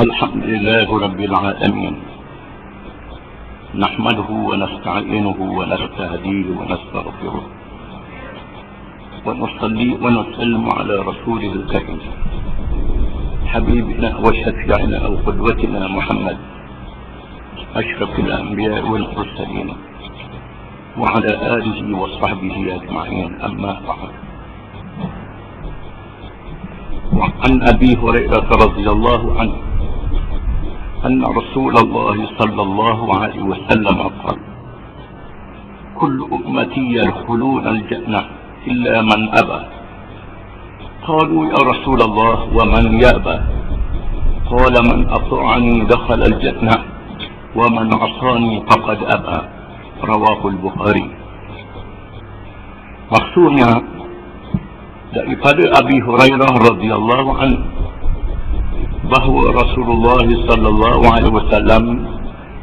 الحمد لله رب العالمين، نحمده ونستعينه ونستهديه ونستغفره، ونصلي ونسلم على رسوله الكريم حبيبنا وشفيعنا وقدوتنا محمد أشرف الأنبياء والمرسلين وعلى آله وصحبه أجمعين. أما بعد، وعن أبي هريرة رضي الله عنه أن رسول الله صلى الله عليه وسلم قال: كل أمتي يدخلون الجنة إلا من أبى. قالوا: يا رسول الله ومن يأبى؟ قال: من أطاعني دخل الجنة ومن عصاني فقد أبى. رواه البخاري. Maksudnya daripada Abi Hurairah radhiyallahu anhu bahawa Rasulullah sallallahu alaihi wasallam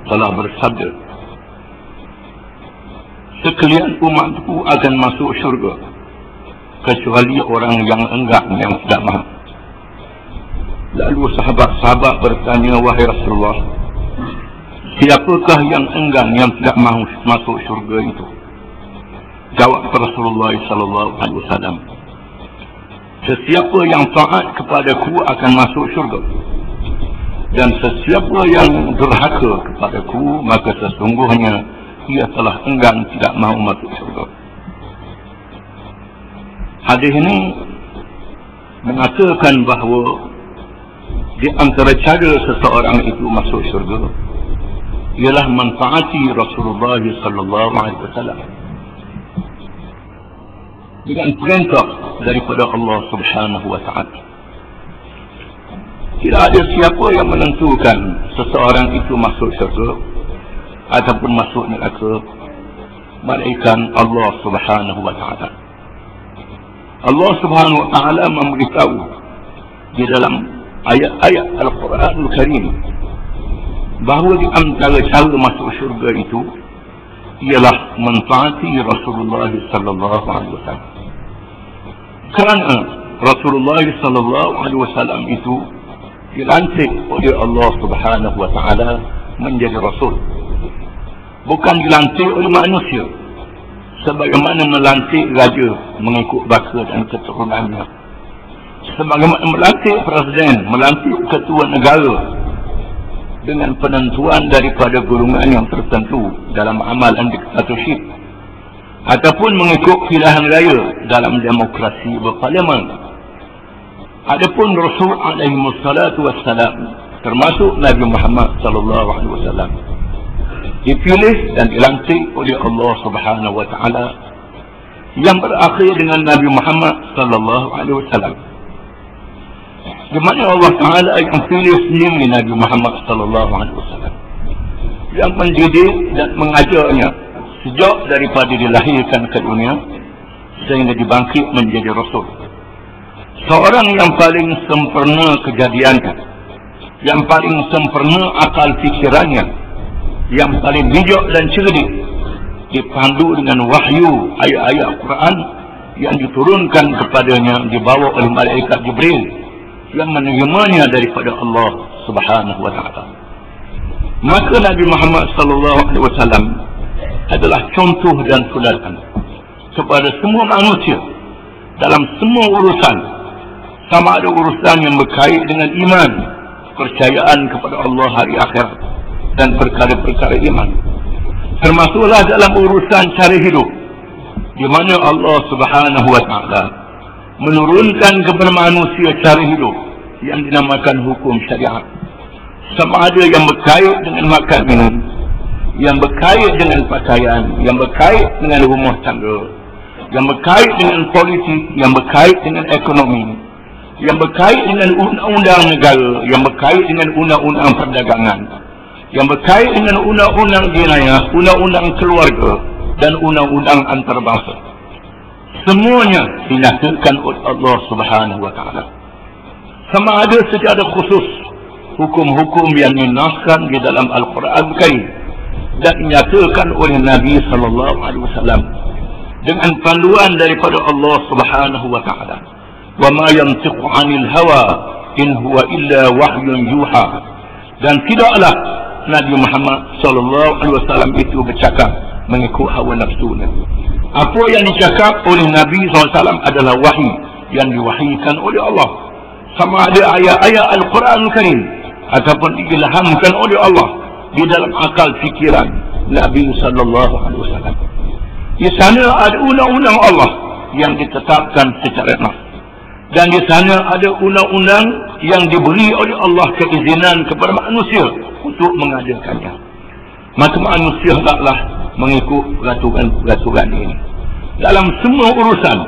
telah bersabda, sekalian umatku akan masuk syurga kecuali orang yang enggan, yang tidak mahu. Lalu sahabat-sahabat bertanya, wahai Rasulullah, siapakah yang enggan, yang tidak mahu masuk syurga itu? Jawab Rasulullah sallallahu alaihi wasallam, sesiapa yang taat kepadaku akan masuk syurga, dan sesiapa yang durhaka kepadaku maka sesungguhnya ia telah enggan, tidak mahu masuk syurga. Hadis ini mengatakan bahawa di antara cara seseorang itu masuk syurga ialah manfaati Rasulullah sallallahu alaihi wasallam dengan perintah daripada Allah Subhanahu wa taala. Tidak ada siapa yang menentukan seseorang itu masuk syurga ataupun masuk neraka melainkan Allah Subhanahu wa taala. Allah Subhanahu wa taala memberitahu di dalam ayat-ayat Al-Quranul Karim bahawa di antara cara masuk syurga itu ialah mentaati Rasulullah sallallahu alaihi wasallam. Kerana Rasulullah sallallahu alaihi wasallam itu dilantik oleh Allah Subhanahu wa taala menjadi rasul, bukan dilantik oleh manusia sebagaimana melantik raja mengikut bangsa dan keturunannya, sebagaimana melantik presiden, melantik ketua negara dengan penentuan daripada golongan yang tertentu dalam amalan diktatorship, ataupun mengikut pilihan raya dalam demokrasi berparlimen. Adapun Rasul alaihi wassalatu wassalam, termasuk Nabi Muhammad sallallahu alaihi wasallam, dipilih dan dilantik oleh Allah Subhanahu wa taala yang berakhir dengan Nabi Muhammad sallallahu alaihi wasallam, di mana Allah taala yang pilih sendiri Nabi Muhammad sallallahu alaihi wasallam, yang mendidik dan mengajarnya sejak daripada dilahirkan ke dunia sehingga dibangkit menjadi Rasul. Seorang yang paling sempurna kejadiannya, yang paling sempurna akal fikirannya, yang paling bijak dan cerdik, dipandu dengan wahyu ayat-ayat Quran yang diturunkan kepadanya, dibawa oleh malaikat Jibril yang menerimanya daripada Allah Subhanahu wa taala. Maka Nabi Muhammad sallallahu alaihi wasallam adalah contoh dan teladan kepada semua manusia dalam semua urusan, sama ada urusan yang berkait dengan iman, kepercayaan kepada Allah hari akhir dan perkara-perkara iman, termasuklah dalam urusan cara hidup, di mana Allah Subhanahu wa taala menurunkan kepada manusia cara hidup yang dinamakan hukum syariat, sama ada yang berkait dengan makan minum, yang berkait dengan pakaian, yang berkait dengan rumah tangga, yang berkait dengan politik, yang berkait dengan ekonomi, yang berkait dengan undang-undang negara, yang berkait dengan undang-undang perdagangan, yang berkait dengan undang-undang jenayah, undang-undang keluarga dan undang-undang antarabangsa. Semuanya dinyatakan oleh Allah Subhanahu wa taala. Sama ada secara khusus hukum-hukum yang dinaskan di dalam Al-Quran Karim dan dinyatakan oleh Nabi sallallahu alaihi wasallam dengan panduan daripada Allah Subhanahu wa taala. Wa ma yantiqu 'anil hawa in huwa illa wahyun yuha. Dan tidaklah Nabi Muhammad sallallahu alaihi wasallam itu bercakap mengikut hawa nafsunya. Apa yang dicakap oleh Nabi SAW adalah wahyu yang diwahyukan oleh Allah. Sama ada ayat-ayat Al-Quran Karim ataupun diilhamkan oleh Allah di dalam akal fikiran Nabi sallallahu alaihi wasallam. Di sana ada undang-undang Allah yang ditetapkan secara nas. Dan di sana ada undang-undang yang diberi oleh Allah keizinan kepada manusia untuk mengadakannya. Maka manusia hendaklah mengikut peraturan ini dalam semua urusan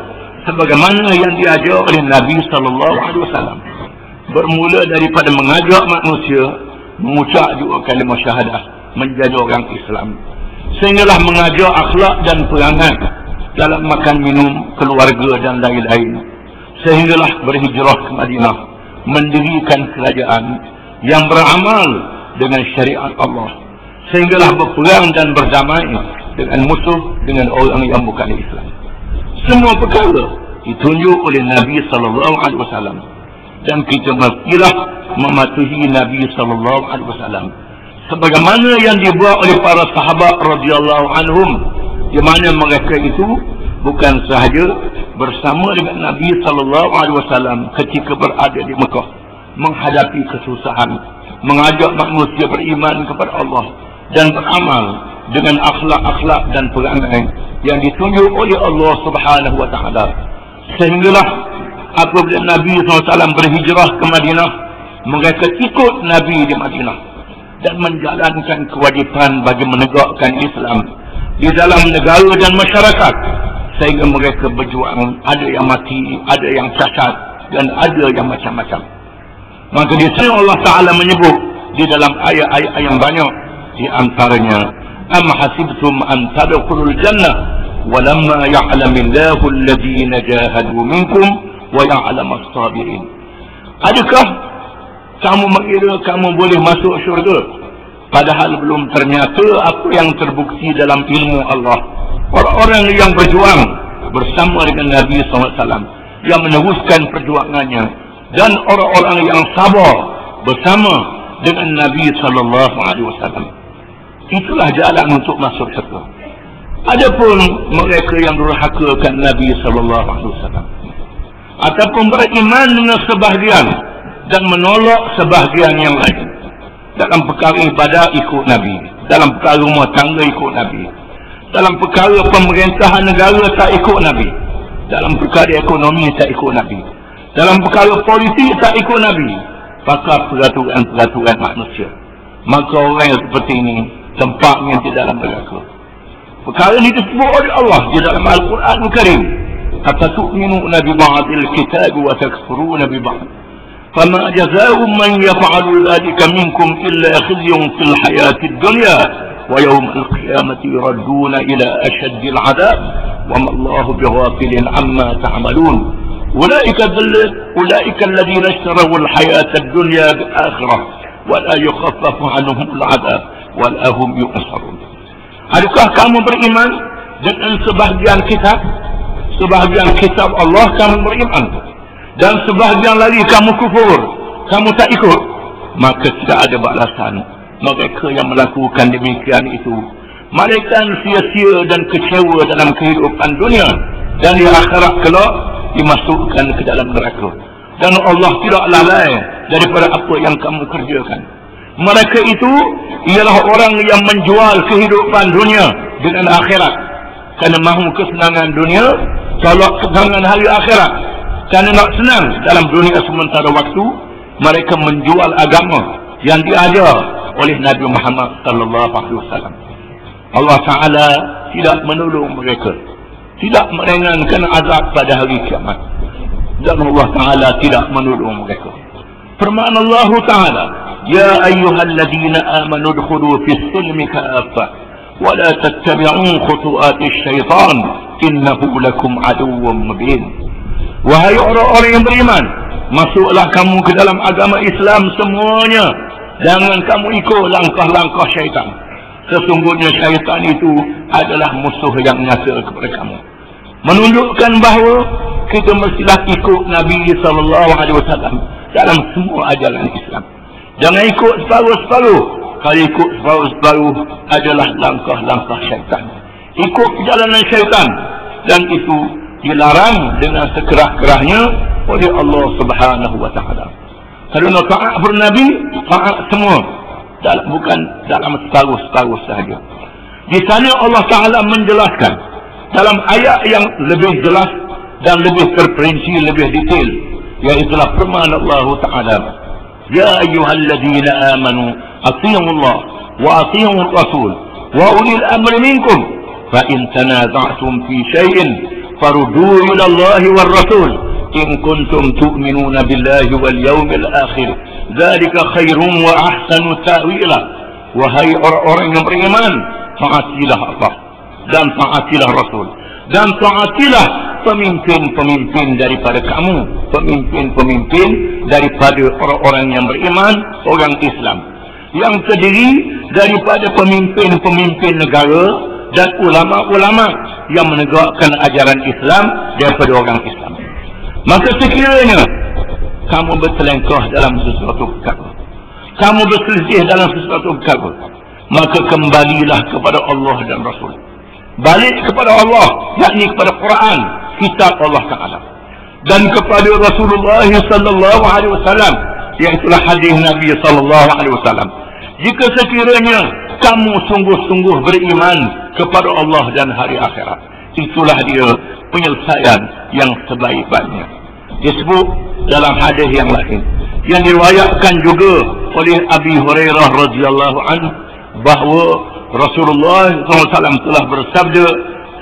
sebagaimana yang diajar oleh Nabi sallallahu alaihi wasallam. Bermula daripada mengajak manusia mengucap juga kalimah syahadah, menjadi orang Islam, sehinggalah mengajar akhlak dan perangai dalam makan minum, keluarga dan lain-lain, sehinggalah berhijrah ke Madinah, mendirikan kerajaan yang beramal dengan syariat Allah, sehinggalah berperang dan berdamai dengan musuh, dengan orang yang bukan Islam. Semua perkara ditunjuk oleh Nabi sallallahu alaihi wasallam, dan kita mestilah mematuhi Nabi sallallahu alaihi wasallam sebagaimana yang dibuat oleh para sahabat radhiyallahu anhum, di mana mereka itu bukan sahaja bersama dengan Nabi sallallahu alaihi wasallam ketika berada di Mekah menghadapi kesusahan, mengajak manusia beriman kepada Allah dan beramal dengan akhlak-akhlak dan perangai yang ditunjuk oleh Allah Subhanahu wa taala, sehinggalah apabila Nabi SAW berhijrah ke Madinah, mereka ikut Nabi di Madinah dan menjalankan kewajipan bagi menegakkan Islam di dalam negara dan masyarakat, sehingga mereka berjuang, ada yang mati, ada yang cacat, dan ada yang macam-macam. Maka di sini Allah Ta'ala menyebut di dalam ayat-ayat yang banyak, di antaranya, am hasibtum an tadkhulul jannah walamma ya'lamillahu alladhina jahadu minkum wa ya'lam as-sabirin. Adakah kamu mengira kamu boleh masuk syurga padahal belum ternyata apa yang terbukti dalam ilmu Allah? Orang-orang yang berjuang bersama dengan Nabi SAW, yang meneruskan perjuangannya, dan orang-orang yang sabar bersama dengan Nabi SAW, itulah jalan untuk masuk syurga. Adapun mereka yang durhakakan Nabi SAW ataupun beriman dengan sebahagian dan menolak sebahagian yang lain, dalam perkara ibadah ikut Nabi, dalam perkara rumah tangga ikut Nabi, dalam perkara pemerintahan negara tak ikut Nabi, dalam perkara ekonomi tak ikut Nabi, dalam perkara politik tak ikut Nabi, pakar peraturan-peraturan manusia, maka orang yang seperti ini tempatnya di dalam neraka. Perkara ini disebut oleh Allah di dalam Al-Quran Karim, atatu'minuna bi ba'dil kitab wa takfuruna bi ba'd fama jazaa'u man yaf'alu dhalika minkum illa khizyun fil hayatid dunya wa yawmal qiyamati yuradduna ila ashaddil 'adab wa ma Allahu bighafilin 'amma ta'malun ulaika alladhina ishtaraw al-hayata ad-dunya bil akhirah wa la yukhaffafu 'anhum al-'adab wa la hum yu'sarun. Adakah kamu beriman dengan sebahagian kitab Allah kamu beriman, dan sebahagian lagi kamu kufur, kamu tak ikut? Maka tidak ada balasan mereka yang melakukan demikian itu, mereka sia-sia dan kecewa dalam kehidupan dunia, dan di akhirat kelak dimasukkan ke dalam neraka, dan Allah tidak lalai daripada apa yang kamu kerjakan. Mereka itu ialah orang yang menjual kehidupan dunia dengan akhirat, kerana mahu kesenangan dunia, tolak kesenangan hari akhirat. Kerana nak senang dalam dunia sementara waktu, mereka menjual agama yang diajar oleh Nabi Muhammad sallallahu alaihi wasallam. Allah Taala tidak menolong mereka, tidak meringankan azab pada hari kiamat, dan Allah Taala tidak menolong mereka. Firman Allah Taala, ya ayyuhalladzina amanu udkhulu fis silmi kafah wa la tattabi'u khutuwatis syaitan innahu lakum aduwwun mubin. Wahai orang-orang yang beriman, masuklah kamu ke dalam agama Islam semuanya, jangan kamu ikut langkah-langkah syaitan. Sesungguhnya syaitan itu adalah musuh yang nyata kepada kamu. Menunjukkan bahawa kita mestilah ikut Nabi sallallahu alaihi wasallam dalam semua ajaran Islam. Jangan ikut separuh-separuh. Kalau ikut separuh-separuh adalah langkah-langkah syaitan. Ikut perjalanan syaitan, dan itu dilarang dengan sekerah-kerahnya oleh Allah Subhanahu wa taala. Kerana taat bernabi, taat semua, bukan dalam separuh-separuh sahaja. Di sana Allah Taala menjelaskan dalam ayat yang lebih jelas dan lebih terperinci, lebih detail, iaitu firman Allah Taala, "Ya ayyuhalladzina amanu athi'ullah wa athi'ur rasul wa ulil amri minkum fa in tanaza'tum fi syai'in farudduhu ila Allah war rasul in kuntum tu'minuna billahi wal yawmil akhir dzalika khairun wa ahsanu ta'wila." Wahai orang-orang yang beriman, taatilah Allah dan taatilah Rasul dan taatilah pemimpin-pemimpin daripada kamu, pemimpin-pemimpin daripada orang-orang yang beriman, orang Islam, yang terdiri daripada pemimpin-pemimpin negara dan ulama-ulama yang menegakkan ajaran Islam daripada orang Islam. Maka sekiranya kamu berselengkah dalam sesuatu perkara, kamu berselisih dalam sesuatu perkara, maka kembalilah kepada Allah dan Rasul. Balik kepada Allah, yakni kepada Quran, kitab Allah Taala, dan kepada Rasulullah sallallahu alaihi wasallam, iaitulah hadis Nabi sallallahu alaihi wasallam. Jika sekiranya kamu sungguh-sungguh beriman kepada Allah dan hari akhirat, itulah dia penyelesaian yang sebaik-baiknya. Disebut dalam hadis yang lain yang diriwayatkan juga oleh Abi Hurairah radhiyallahu anhu bahawa Rasulullah SAW telah bersabda,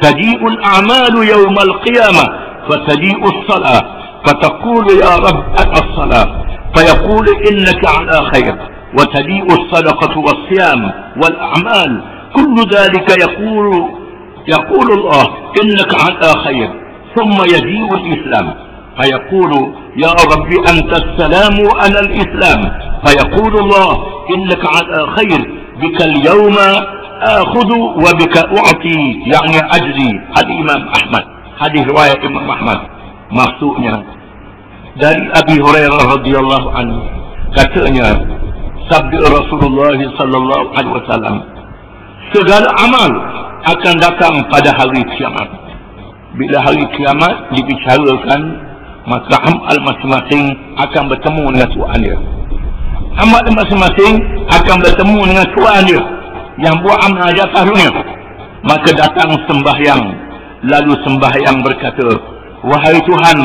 "Taji'ul a'malu yawmal qiyamah fataji'us salah fataqulu ya Rabb as-salah fayaqulu innaka 'ala khair wa taji'us sadaqatu was-siyam wal a'mal kullu dhalika yaqulu Allah innaka 'ala khair thumma yaji'ul Islam فيقول يا رب أنت السلام على الإسلام فيقول الله إنك على خير بك اليوم آخذ وبك أعطي يعني أجري." Hadis Imam Ahmad, hadis riwayat Imam Ahmad. Maksudnya dari Abi Hurairah radhiyallahu anhu, katanya sabda Rasulullah sallallahu alaihi wasallam, segala amal akan datang pada hari kiamat. Bila hari kiamat dibicarakan, maka amal masing-masing akan bertemu dengan Tuhan dia. Amal masing-masing akan bertemu dengan Tuhan dia yang buat amal di atas dunia. Maka datang sembahyang, lalu sembahyang berkata, "Wahai Tuhan,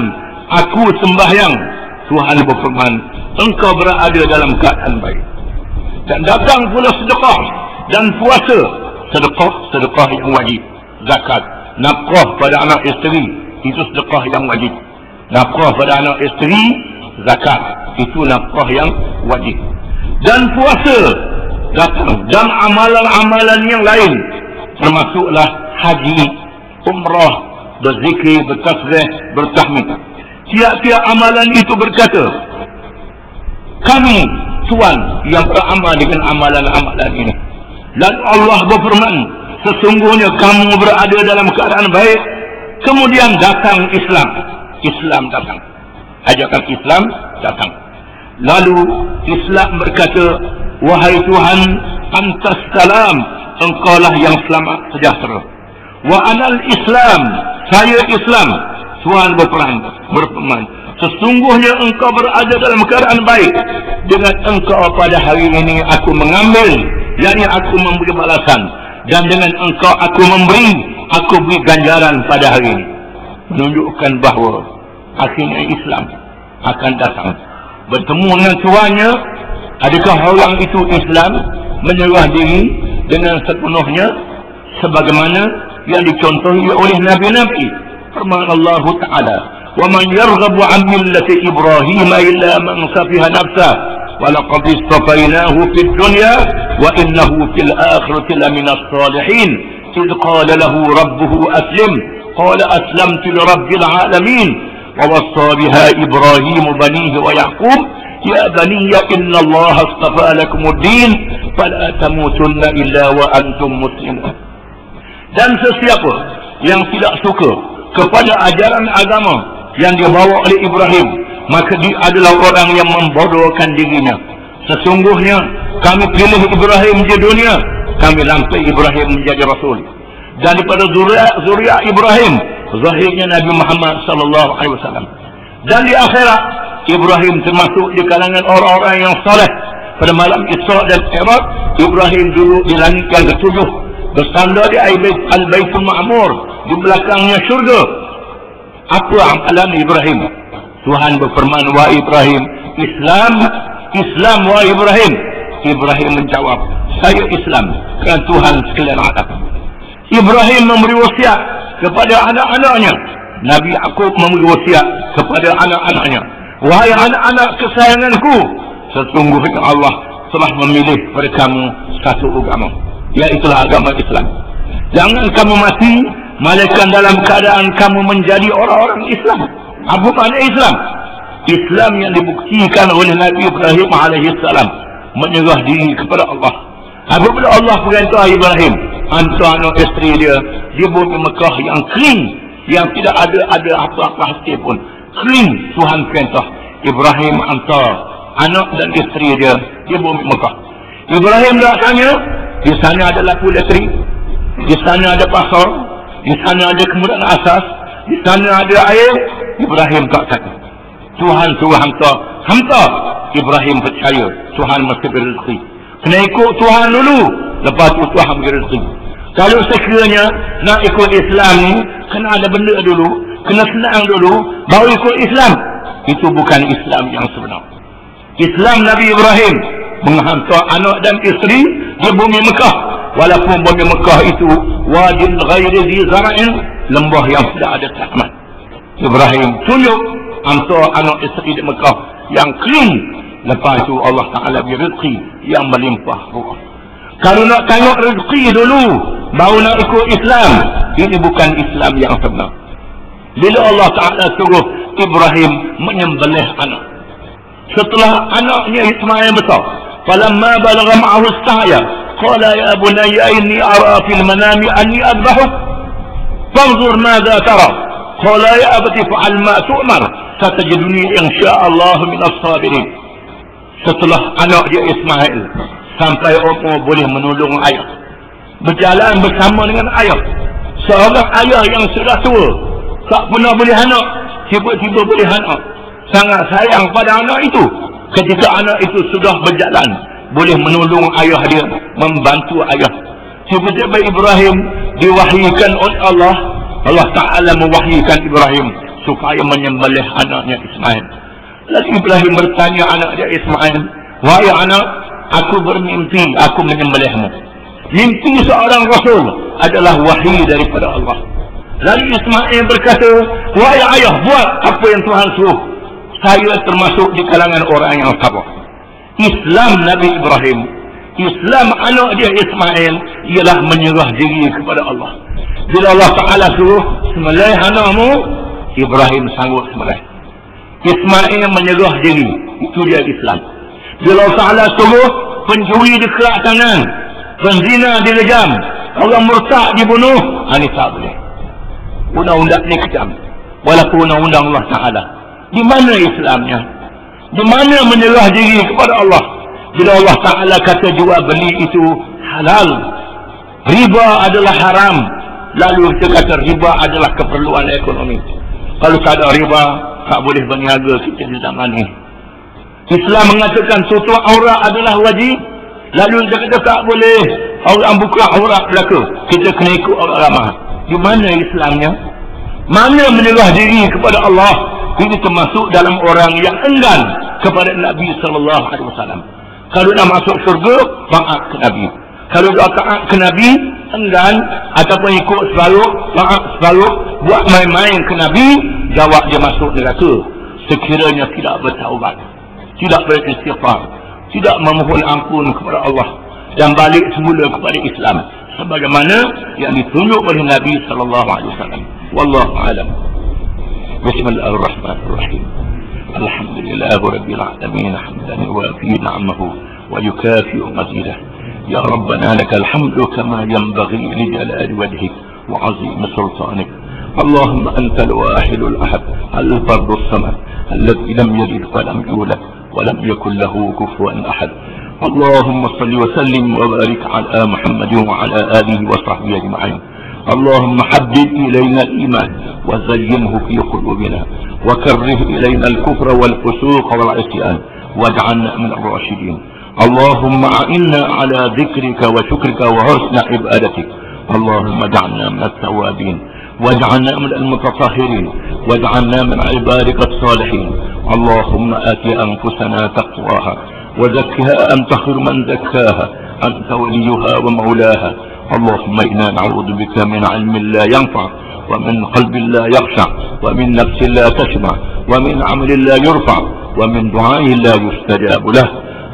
aku sembahyang." Tuhan berfirman, "Engkau berada dalam keadaan baik." Dan datang pula sedekah dan puasa. Sedekah yang wajib, zakat, nafkah pada anak isteri, itu sedekah yang wajib. Nafkah pada anak isteri, zakat, itu nafkah yang wajib. Dan puasa datang, dan amalan-amalan yang lain, termasuklah haji, umrah, berzikir, bertasbih, bertahmid. Tiap-tiap amalan itu berkata, "Kami Tuhan yang beramal dengan amalan-amalan ini." Lalu Allah berfirman, "Sesungguhnya kamu berada dalam keadaan baik." Kemudian datang Islam datang, ajakan Islam datang. Lalu Islam berkata, "Wahai Tuhan, antas salam, engkaulah yang selamat sejahtera. Wa anal Islam, saya Islam." Tuhan berfirman, "Sesungguhnya engkau berada dalam keadaan baik. Dengan engkau pada hari ini aku mengambil, yakni aku memberi balasan, dan dengan engkau aku beri ganjaran pada hari ini." Menunjukkan bahawa akhirnya Islam akan datang, bertemu dengan tuannya. Adakah orang itu Islam, menyerah diri dengan sepenuhnya sebagaimana yang dicontohi oleh Nabi-Nabi? Firman Allah Ta'ala, "Wa man yarghabu 'an millati Ibrahim illa man safiha nafsah wa laqad istafainahu fid dunya wa innahu fil akhirati laminas salihin idh qala lahu rabbuhu aslim qala aslamtu lirabbil alamin wa wassa biha Ibrahim banihi wa Yaqub ya bani inna Allah astafa lakumuddin fala tamutunna illa wa antum muslimun." Dan sesiapa yang tidak suka kepada ajaran agama yang dibawa oleh Ibrahim, maka dia adalah orang yang membodohkan dirinya. Sesungguhnya kami pilih Ibrahim di dunia, kami lantik Ibrahim menjadi Rasul. Daripada zuriat Ibrahim, zahirnya Nabi Muhammad sallallahu alaihi wasallam. Dan di akhirat, Ibrahim termasuk di kalangan orang-orang yang saleh. Pada malam Isra dan Mi'raj, Ibrahim duduk di langit yang ketujuh, bersandar di Al-Baitul Ma'mur, di belakangnya syurga. Apa amalan Ibrahim? Tuhan berfirman, wa Ibrahim, Islam wa Ibrahim. Ibrahim menjawab, saya Islam kerana Tuhan sekalian alam. Ibrahim memberi wasiat kepada anak-anaknya. Nabi Yaqub memberi wasiat kepada anak-anaknya, wahai anak-anak kesayanganku, sesungguhnya Allah telah memilih pada kamu satu agama, iaitulah agama Islam. Jangan kamu mati melainkan dalam keadaan kamu menjadi orang-orang Islam. Apa makna Islam? Islam yang dibuktikan oleh Nabi Ibrahim alaihissalam, menyerah diri kepada Allah. Apabila Allah perintah Ibrahim hantar anak isteri dia di bumi Mekah yang kering, yang tidak ada apa-apa hasil pun, kering, Tuhan perintah Ibrahim hantar anak dan isteri dia di bumi Mekah. Ibrahim dah tanya, di sana ada lampu elektrik, di sana ada pasar, di sana ada kemudahan asas, di sana ada air. Ibrahim tak kata. Tuhan suruh hantar. Ibrahim percaya Tuhan mesti beri rezeki. Kena ikut Tuhan dulu, lepas tu Tuhan beri rezeki. Kalau sekiranya nak ikut Islam ni, kena ada benda dulu, kena senang dulu, baru ikut Islam. Itu bukan Islam yang sebenar. Islam Nabi Ibrahim menghantar anak dan isteri di bumi Mekah, walaupun bumi Mekah itu wadin ghairi zi zara'in, lembah yang tidak ada tanaman. Ibrahim tunjuk hantar anak isteri di Mekah yang kering. Lepas itu Allah Ta'ala beri rezeki yang melimpah ruah. Kalau nak tengok rezeki dulu baru nak ikut Islam, ini bukan Islam yang sebenar. Bila Allah Ta'ala suruh Ibrahim menyembelih anak, setelah anaknya Ismail besar, falamma balagha ma'ahu as-sa'ya qala ya bunayya inni ara fil manami anni adbahuk fanzur madha tara qala ya abati fa'al ma tu'mar satajiduni insya'allah min as-sabirin. Setelah anak dia Ismail sampai umur boleh menolong ayah, berjalan bersama dengan ayah, seorang ayah yang sudah tua, tak pernah boleh anak, tiba-tiba boleh anak, sangat sayang pada anak itu. Ketika anak itu sudah berjalan, boleh menolong ayah dia, membantu ayah. Tiba-tiba Ibrahim diwahyukan oleh Allah. Allah Ta'ala mewahyikan Ibrahim supaya menyembelih anaknya Ismail. Lalu Ibrahim bertanya anak dia Ismail, wahai anak, aku bermimpi aku menyembelihmu. Mimpi seorang Rasul adalah wahyu daripada Allah. Lalu Ismail berkata, wahai ayah, buat apa yang Tuhan suruh. Saya termasuk di kalangan orang yang sabar. Islam Nabi Ibrahim, Islam anak dia Ismail ialah menyerah diri kepada Allah. Bila Allah Ta'ala suruh sembelih anakmu, Ibrahim sanggup sembelih. Ismail menyerah diri, itu dia Islam. Bila Allah Ta'ala suruh pencuri dikerak tangan, penzina direjam, orang murtad dibunuh, ini tak boleh. Undang-undang ni kejam, walaupun undang-undang Allah Ta'ala. Di mana Islamnya? Di mana menyerah diri kepada Allah? Bila Allah Ta'ala kata jual beli itu halal, riba adalah haram, lalu kita kata riba adalah keperluan ekonomi. Kalau tak ada riba, tak boleh berniaga kita di zaman ini. Islam mengatakan tutup aurat adalah wajib, lalu kita kata tak boleh orang buka aurat belaka, kita kena ikut orang ramah. Di mana Islamnya? Mana menyerah diri kepada Allah? Ini termasuk dalam orang yang enggan kepada Nabi sallallahu alaihi wasallam. Kalau nak masuk syurga, taat ke Nabi. Kalau tak taat ke Nabi, enggan ataupun ikut separuh, taat separuh, buat main-main ke Nabi, jawab dia masuk neraka. Sekiranya tidak bertaubat, tidak beristighfar, tidak memohon ampun kepada Allah dan balik semula kepada Islam sebagaimana yang ditunjuk oleh Nabi sallallahu alaihi wasallam. Wallahu a'lam. Bismillahirrahmanirrahim. Alhamdulillahi rabbil alamin hamdan yuwafi ni'amahu wa yukafi'u mazidah. Ya Rabbana lakal hamdu kama yanbaghi li jalali wajhik wa 'azimi sultanik. اللهم أنت الواحد الأحد الفرد الصمد الذي لم يلد ولم يولد ولم يكن له كفوا أحد. اللهم صل وسلم وبارك على محمد وعلى آله وصحبه أجمعين. اللهم حبب إلينا الإيمان وزينه في قلوبنا وكره إلينا الكفر والفسوق والعصيان واجعلنا من الراشدين. اللهم أعنا على ذكرك وشكرك وحسن عبادتك. اللهم اجعلنا من التوابين واجعلنا من المتطهرين واجعلنا من عبادك الصالحين. اللهم آت أنفسنا تقواها وزكها أنت خير من زكاها أنت وليها ومولاها. اللهم إنا نعوذ بك من علم لا ينفع ومن قلب لا يخشع ومن نفس لا تشبع ومن عمل لا يرفع ومن دعاء لا يستجاب له.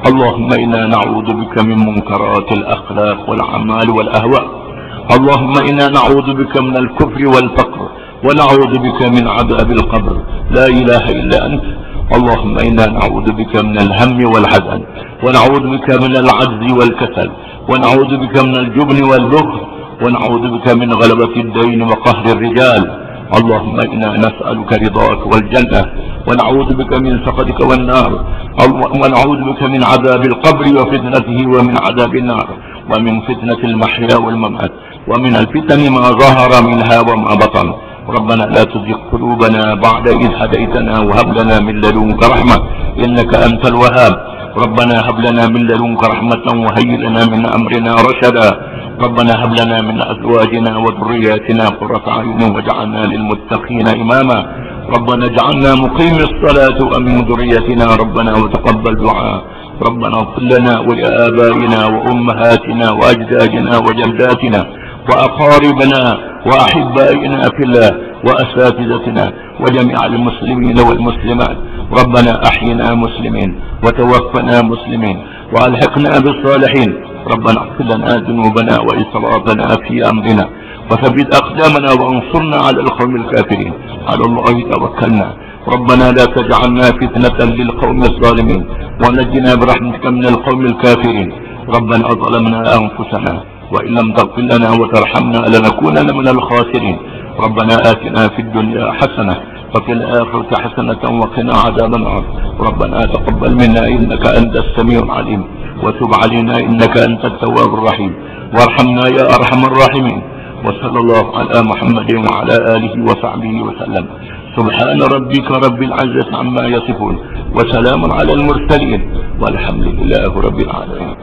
اللهم إنا نعوذ بك من منكرات الأخلاق والأعمال والأهواء. اللهم إنا نعوذ بك من الكفر والفقر ونعوذ بك من عذاب القبر. لا إله إلا أنت. اللهم إنا نعوذ بك من الهم والحزن ونعوذ بك من العجز والكسل ونعوذ بك من الجبن والبخل ونعوذ بك من غلبة الدين وقهر الرجال. اللهم إنا نسألك رضاك والجنة ونعوذ بك من سخطك والنار. ونعوذ بك من عذاب القبر وفتنته ومن عذاب النار ومن فتنة المحيا والممات ومن الفتن ما ظهر منها وما بطن. ربنا لا تزغ قلوبنا بعد إذ هديتنا وهب لنا من لدنك رحمة إنك أنت الوهاب. ربنا هب لنا من لدنك رحمة وهيئ لنا من أمرنا رشدا. ربنا هب لنا من أزواجنا وذرياتنا قرة أعين واجعلنا للمتقين إماما. ربنا اجعلنا مقيم الصلاة ومن ذريتنا ربنا وتقبل دعاء. ربنا اغفر لنا ولآبائنا وأمهاتنا وأجدادنا وجداتنا وأقاربنا وأحبائنا في الله وأساتذتنا وجميع المسلمين والمسلمات. ربنا أحينا مسلمين وتوفنا مسلمين وألحقنا بالصالحين. ربنا اغفر لنا ذنوبنا وإسرافنا في أمرنا وثبت أقدامنا وانصرنا على القوم الكافرين. على الله توكلنا. ربنا لا تجعلنا فتنة للقوم الظالمين ونجنا برحمتك من القوم الكافرين. ربنا ظلمنا أنفسنا وإن لم تغفر لنا وترحمنا لنكونن من الخاسرين. ربنا آتنا في الدنيا حسنة وفي الآخرة حسنة وقنا عذاب النار. ربنا تقبل منا إنك أنت السميع العليم وتب علينا إنك أنت التواب الرحيم وارحمنا يا أرحم الراحمين. وصلى الله على محمد وعلى آله وصحبه وسلم. سبحان ربك رب العزة عما يصفون وسلام على المرسلين والحمد لله رب العالمين.